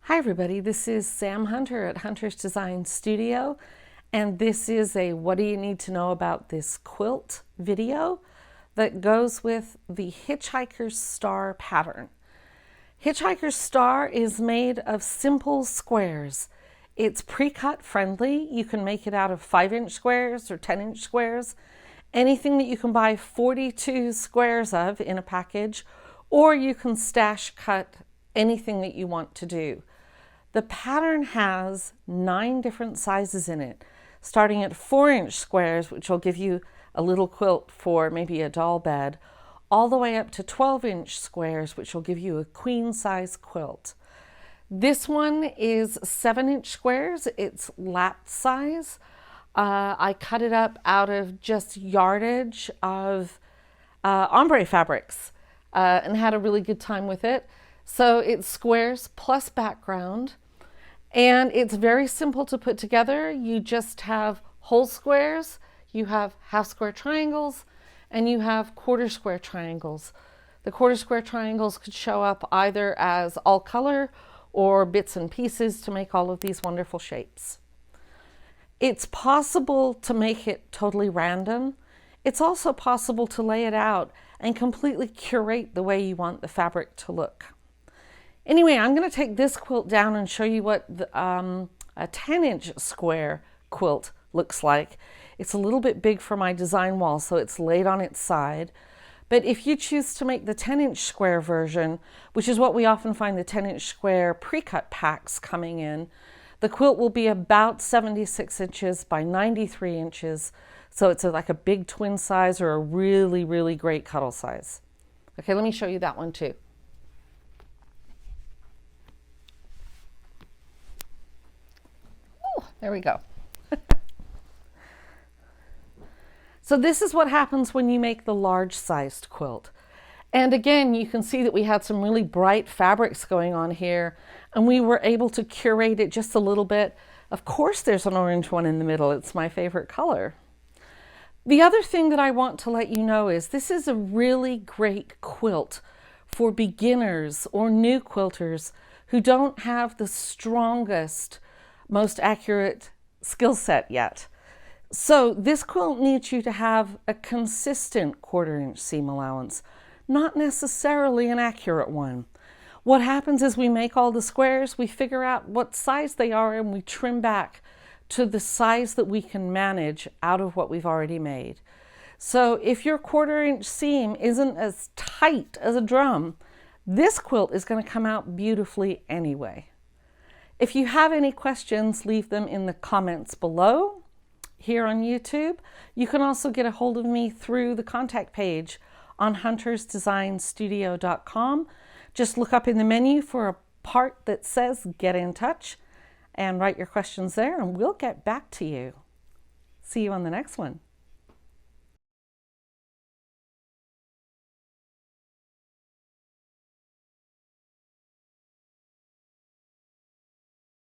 Hi everybody, this is Sam Hunter at Hunter's Design Studio, and this is a what do you need to know about this quilt video that goes with the Hitchhiker Star pattern. Hitchhiker Star is made of simple squares. It's pre-cut friendly. You can make it out of 5-inch squares or 10-inch squares, anything that you can buy 42 squares of in a package, or you can stash cut anything that you want to do. The pattern has 9 different sizes in it, starting at 4-inch squares, which will give you a little quilt for maybe a doll bed, all the way up to 12-inch squares, which will give you a queen-size quilt. This one is 7-inch squares. It's lap size. I cut it up out of just yardage of ombre fabrics and had a really good time with it. So it's squares plus background, and it's very simple to put together. You just have whole squares, you have half square triangles, and you have quarter square triangles. The quarter square triangles could show up either as all color or bits and pieces to make all of these wonderful shapes. It's possible to make it totally random. It's also possible to lay it out and completely curate the way you want the fabric to look. Anyway, I'm going to take this quilt down and show you what a 10-inch square quilt looks like. It's a little bit big for my design wall, so it's laid on its side. But if you choose to make the 10-inch square version, which is what we often find the 10-inch square pre-cut packs coming in, the quilt will be about 76 inches by 93 inches. So it's like a big twin size or a really, really great cuddle size. Okay, let me show you that one too. There we go. So this is what happens when you make the large-sized quilt. And again, you can see that we had some really bright fabrics going on here, and we were able to curate it just a little bit. Of course, there's an orange one in the middle. It's my favorite color. The other thing that I want to let you know is this is a really great quilt for beginners or new quilters who don't have the strongest, most accurate skill set yet. So this quilt needs you to have a consistent 1/4 inch seam allowance, not necessarily an accurate one. What happens is we make all the squares, we figure out what size they are, and we trim back to the size that we can manage out of what we've already made. So if your 1/4 inch seam isn't as tight as a drum, this quilt is going to come out beautifully anyway. If you have any questions, leave them in the comments below here on YouTube. You can also get a hold of me through the contact page on huntersdesignstudio.com. Just look up in the menu for a part that says Get in Touch and write your questions there, and we'll get back to you. See you on the next one.